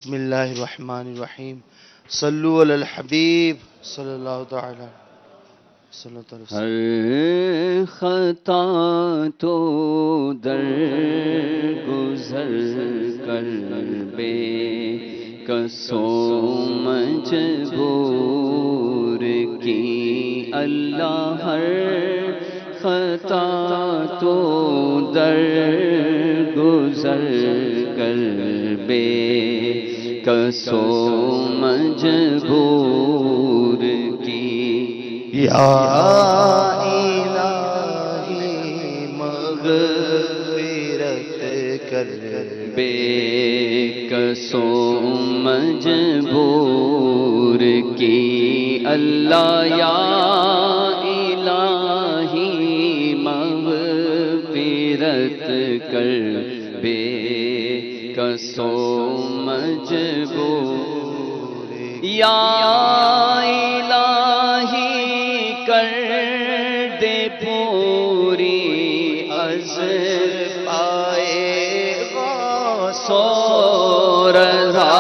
بسم اللہ الرحمن الرحیم صلو علی الحبیب صلی اللہ تعالی صلی اللہ علیہ وسلم۔ ہر خطا تو در گزر کر بے کسو مجبور کی اللہ، ہر خطا تو در گزر کر بے کسو مجبور کی یا الہی مغفرت کر بے کسو مجبور کی اللہ، یا الہی مغفرت کر بے کسو مجبور، یا الہی کر دے پوری از پائے سو رضا،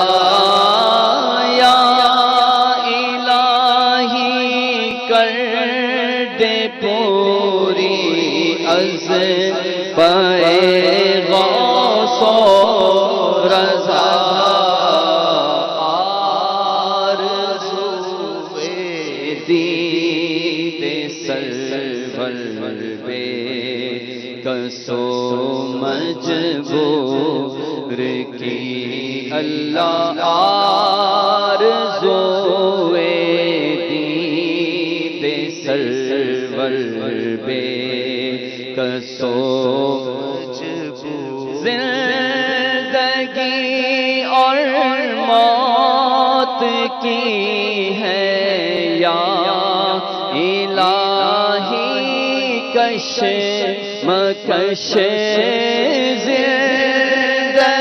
یا الہی کر دے پوری از پائے غوث و رضا، آرزوئے دید سرور بے کسو مجبور کی اللہ، آرزوئے دید سرور بے کسو زندگی اور موت کی ہے یا الہی کش مکش، زندگی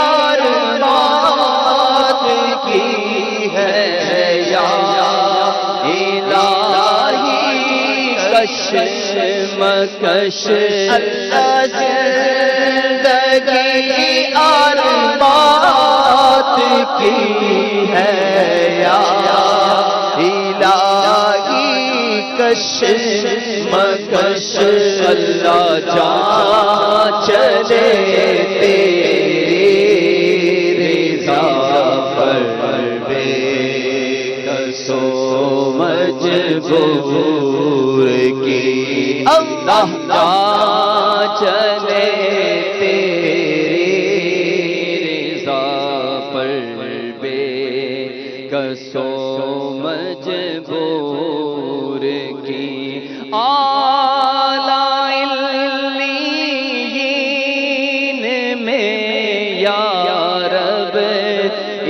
اور موت کی ہے یا الہی کش مکش، زندگی اور موت کی ہے یا الہی کش مکش، اللہ جان چلے تیری رضا پر بے کسو مجبور کی اللہ جان چلے تیری رضا پر بے کسو مجبور کی اعلیٰ علیین میں یا رب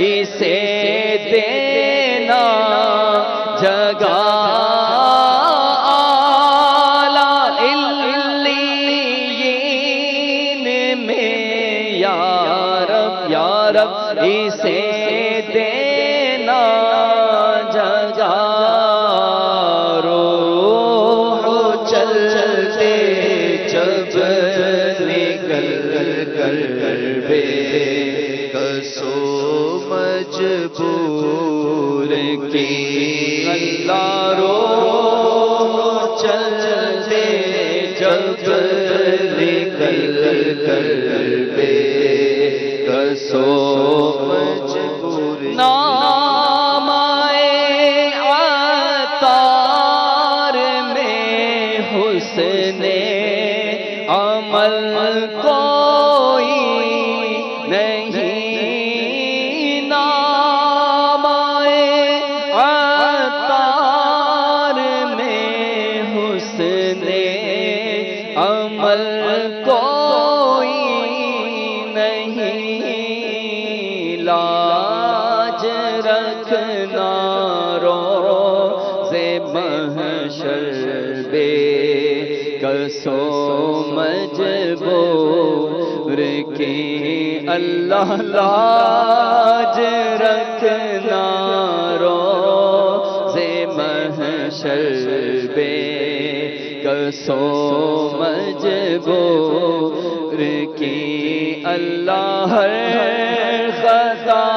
اسے دینا جگہ، اعلیٰ علیین میں یا رب اسے دینا جگہ، روح چلتے جب نکل کر بے کسو مجبور کی اللہ، روح چلتے جب نکل کر بے کسو مجبور نام آئے عطار میں حسن عمل کوئی نہیں، نام آئے عطار میں حسن عمل کوئی نہیں، لاج رکھنا روز محشر بے کسو مجبور کی اللہ، لاج رکھنا روز محشر بے کسو مجبور کی اللہ ہر خطا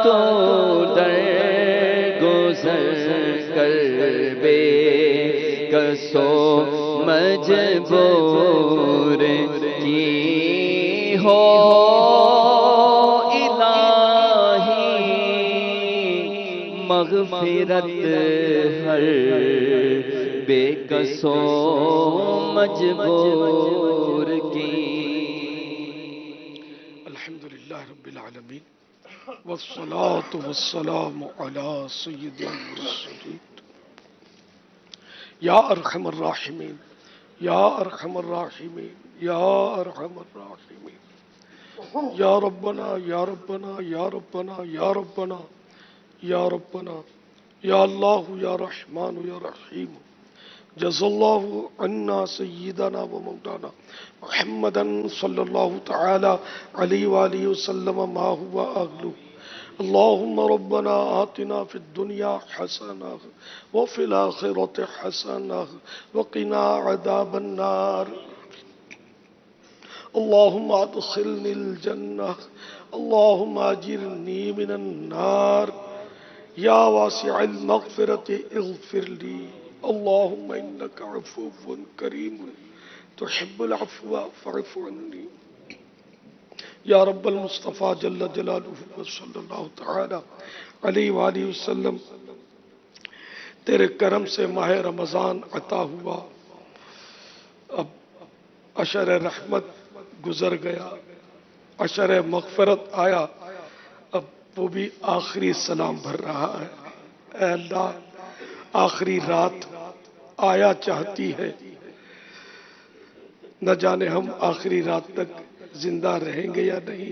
تو در گزر کر بے کسو مجبور کی ہو مغفرت ہر بے کسو مجبور کی۔ الحمدللہ رب العالمین والصلاة والسلام علی سید المرسلین یا ارحم الراحمین یا ارحم الراحمین یا ارحم الراحمین یا ربنا یا ربنا یا ربنا یا ربنا یا ربنا یا اللہ یا رحمان یا رحیم جزا اللہ عنا سیدنا و مولانا محمدا صلی اللہ تعالی علیہ وآلہ وسلم ما ہوا اغلو اللہم ربنا آتنا فی الدنیا حسنہ وفی الآخرۃ حسنہ وقنا عذاب النار اللہم ادخلنی الجنہ اللہم اجرنی من النار یا واسع المغفرة اغفر لی اللہم انک عفو کریم تحب العفو فاعف عنی یا رب المصطفیٰ جل جلالہ صلی اللہ تعالی علیہ وآلہ وسلم، تیرے کرم سے ماہ رمضان عطا ہوا، اب عشر رحمت گزر گیا، عشر مغفرت آیا، اب وہ بھی آخری سلام بھر رہا ہے۔ اے اللہ، آخری رات آیا چاہتی ہے، نہ جانے ہم آخری رات تک زندہ رہیں گے یا نہیں،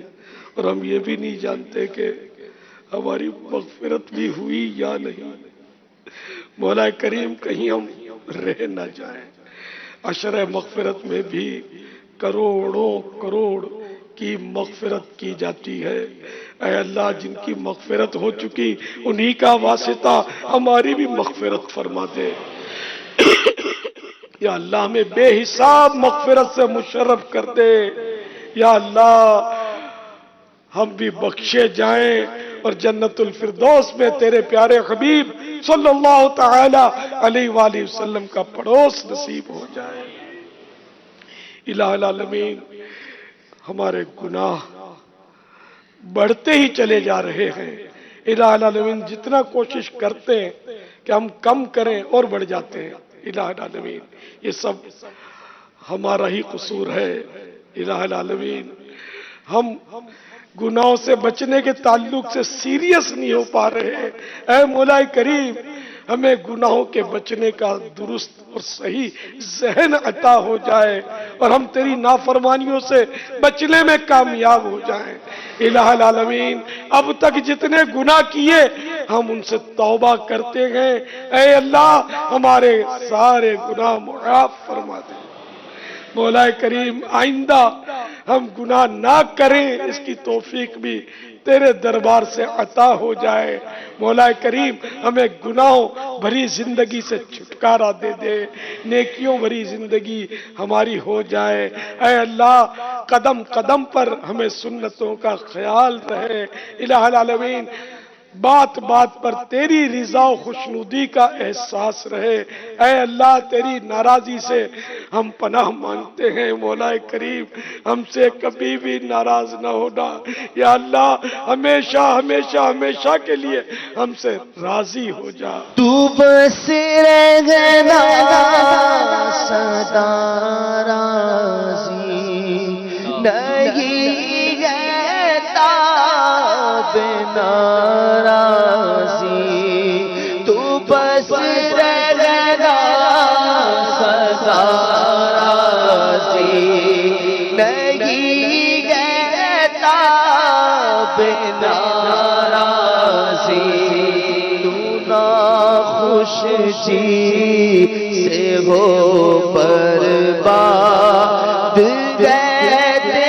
اور ہم یہ بھی نہیں جانتے کہ ہماری مغفرت بھی ہوئی یا نہیں۔ مولا کریم کہیں ہم رہ نہ جائیں۔ عشر مغفرت میں بھی کروڑوں کروڑ کی مغفرت کی جاتی ہے۔ اے اللہ، جن کی مغفرت ہو چکی انہی کا واسطہ ہماری بھی مغفرت فرما دے۔ یا اللہ، ہمیں بے حساب مغفرت سے مشرف کر دے۔ یا اللہ، ہم بھی بخشے جائیں اور جنت الفردوس میں تیرے پیارے حبیب صلی اللہ تعالی علیہ وآلہ وسلم کا پڑوس نصیب ہو جائے۔ الہ العالمین، ہمارے گناہ بڑھتے ہی چلے جا رہے ہیں۔ الہ العالمین، جتنا کوشش کرتے ہیں کہ ہم کم کریں اور بڑھ جاتے ہیں۔ الہ العالمین، یہ سب ہمارا ہی قصور ہے۔ الہ العالمین، ہم گناہوں سے بچنے کے تعلق سے سیریس نہیں ہو پا رہے ہیں۔ اے مولا کریم، ہمیں گناہوں کے بچنے کا درست اور صحیح ذہن عطا ہو جائے اور ہم تیری نافرمانیوں سے بچنے میں کامیاب ہو جائیں۔ الہ العالمین، اب تک جتنے گناہ کیے ہم ان سے توبہ کرتے ہیں۔ اے اللہ، ہمارے سارے گناہ معاف فرما دے۔ مولا کریم، آئندہ ہم گناہ نہ کریں، اس کی توفیق بھی تیرے دربار سے عطا ہو جائے۔ مولا کریم، ہمیں گناہوں بھری زندگی سے چھٹکارا دے دے، نیکیوں بھری زندگی ہماری ہو جائے۔ اے اللہ، قدم قدم پر ہمیں سنتوں کا خیال رہے۔ الہ العالمین، بات بات پر تیری رضا و خوشنودی کا احساس رہے۔ اے اللہ، تیری ناراضی سے ہم پناہ مانگتے ہیں۔ مولا کریم، ہم سے کبھی بھی ناراض نہ ہونا۔ یا اللہ، ہمیشہ ہمیشہ ہمیشہ کے لیے ہم سے راضی ہو جا۔ تو بس رہنا سدا راضی نہیں رہتا بنا راضی، تو بس رہنا سدا راضی نہیں رہتا بنا راضی، تو نا خوش جی سے ہو برباد تیری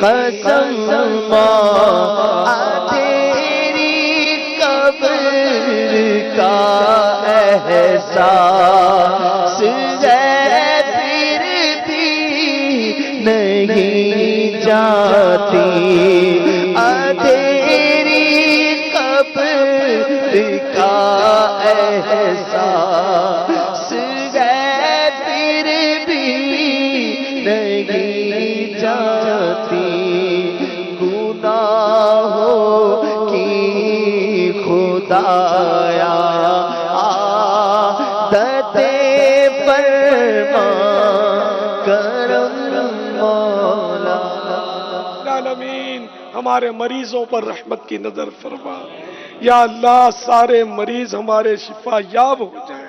قسم تیری قبر کا احساس ہے پھر بھی نہیں اندھیری قبر کا احساس ہے پھر بھی نہیں جاتی گناہوں کی خدایا عادت فرما کرم مولا العالمین ہمارے مریضوں پر رحمت کی نظر فرما یا اللہ سارے مریض ہمارے شفا یاب ہو جائیں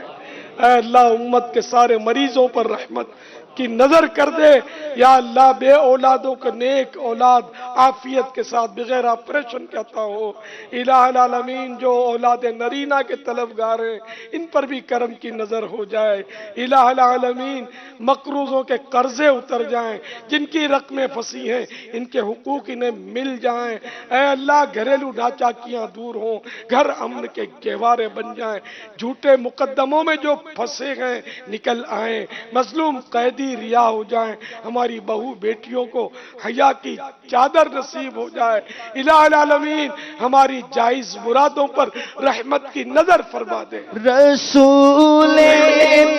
اے اللہ امت کے سارے مریضوں پر رحمت کی نظر کر دے یا اللہ بے اولادوں کا نیک اولاد عافیت کے ساتھ بغیر آپریشن کے عطا ہو الہ العالمین جو اولاد نرینہ کے طلبگار ہیں ان پر بھی کرم کی نظر ہو جائے الہ العالمین مقروضوں کے قرضے اتر جائیں جن کی رقمیں پھنسی ہیں ان کے حقوق انہیں مل جائیں اے اللہ گھریلو ڈھاچاکیاں دور ہوں گھر امن کے گہوارے بن جائیں جھوٹے مقدموں میں جو پھنسے گئے نکل آئیں مظلوم قیدی رہا ہو جائیں ہماری بہو بیٹیوں کو حیا کی چادر نصیب ہو جائے الہ العالمین ہماری جائز مرادوں پر رحمت کی نظر فرما دے رسول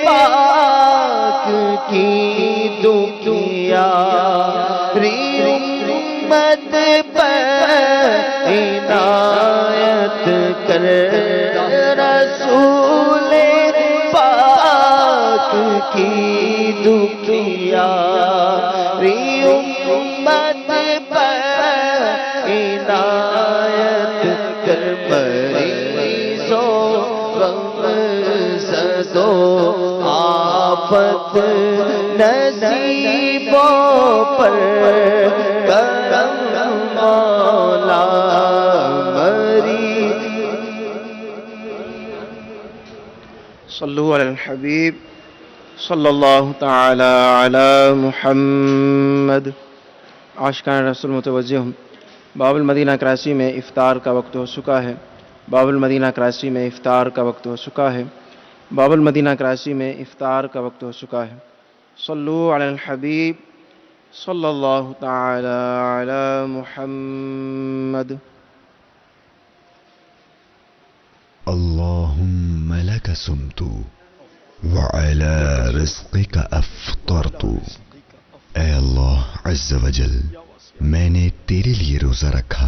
پاک کی دنیا امت پر عنایت کر رسول پاک کی دنیا امت پر عنایت کر مریضوں غم زدوں آفت نصیبوں پر کرم مولا مریض صلو علی الحبیب صلی اللہ تعالی علی محمد عاشقان رسول متوجہ ہوں باب المدینہ کراچی میں افطار کا وقت ہو چکا ہے باب المدینہ کراچی میں افطار کا وقت ہو چکا ہے باب المدینہ کراچی میں افطار کا وقت ہو چکا ہے صلو علی الحبیب صلی اللہ تعالی علی محمد اللهم لك صمت وعلى رزقك افطرت اے اللہ عز وجل میں نے تیرے لیے روزہ رکھا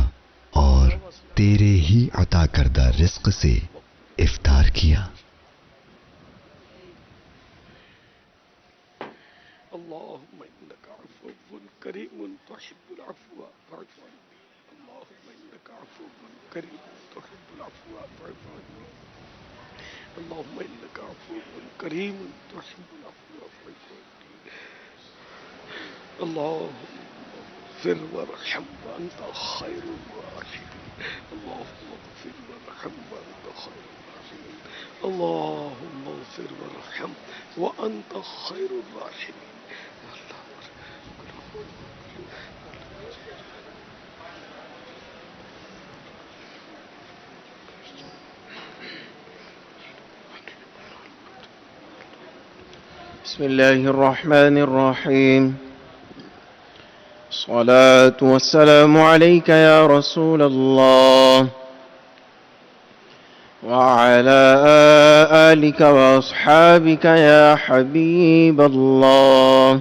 اور تیرے ہی عطا کردہ رزق سے افطار کیا اللهم انك عفو كريم تحب العفو فاعف عني اللهم انك عفو كريم تحب العفو فاعف عني اللهم انك عفو كريم تحب العفو فاعف عني اللهم اغفر وارحم وانت خير الراحمين اللهم اغفر وارحم وانت خير الراحمين اللهم اغفر وارحم وانت خير الراحمين بسم الله الرحمن الرحيم الصلاة والسلام عليك يا رسول الله وعلى آلك وأصحابك يا حبيب الله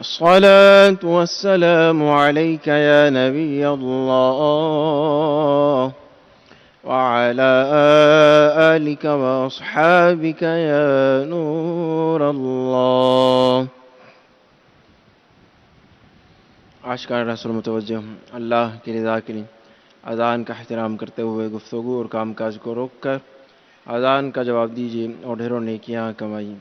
الصلاة والسلام عليك يا نبي الله وعلى آلك وأصحابك يا نور الله عاشقان رسول متوجہ ہوں اللہ کی رضا کے لیے اذان کا احترام کرتے ہوئے گفتگو اور کام کاج کو روک کر اذان کا جواب دیجیے اور ڈھیروں نیکیاں کمائیے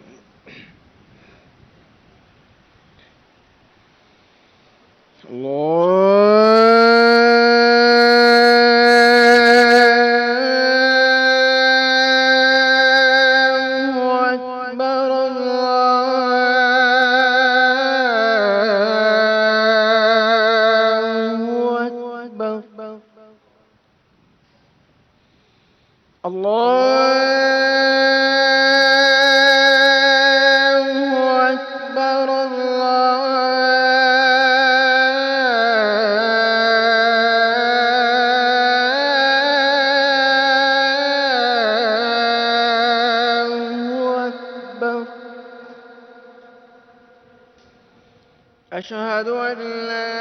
أشهد أن لا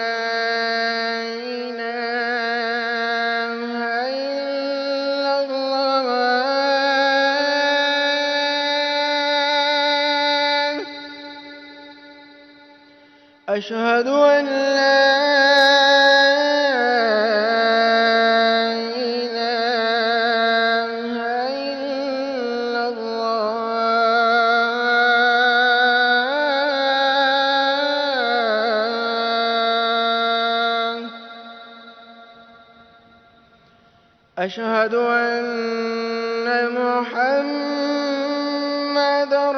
إله إلا الله. أشهد أن لا إله إلا الله. أشهد أن محمدًا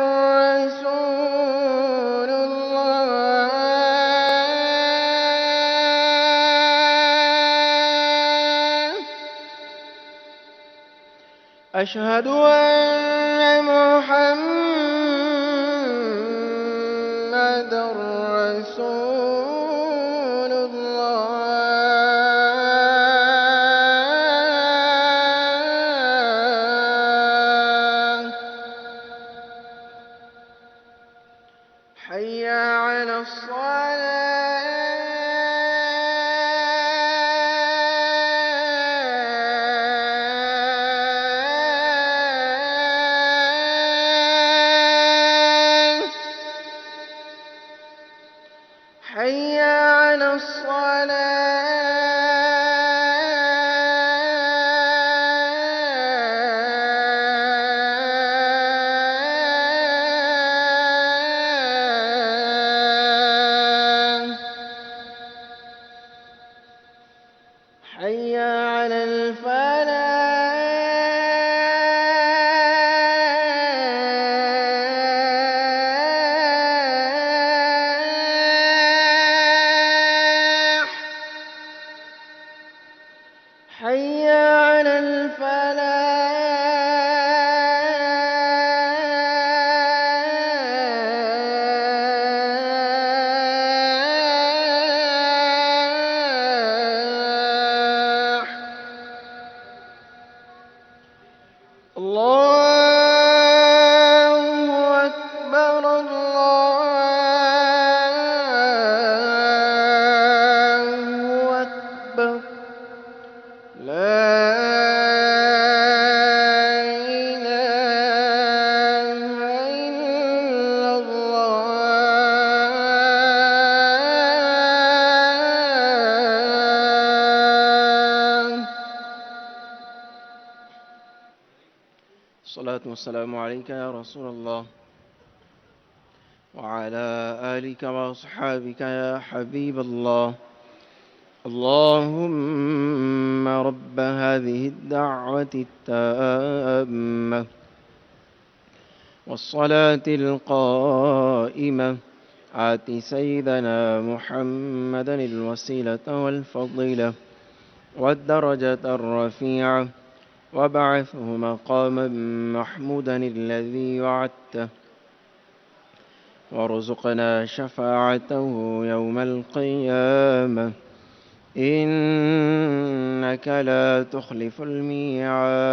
رسول الله. أشهد أن محمدًا رسول الله. حي على الصلاة. حي على الصلاة. حي على الفلاح. حي على الفلاح. الله أكبر الله أكبر. لا إله إلا الله. الصلاة والسلام عليك يا رسول الله وعلى آلك وأصحابك يا حبيب الله. اللهم رب هذه الدعوة التامة والصلاة القائمة آت سيدنا محمدا الوسيلة والفضيلة والدرجة الرفيعة وابعثه مقاما محمودا الذي وعدته وارزقنا شفاعته يوم القيامة إنك لا تخلف الميعاد.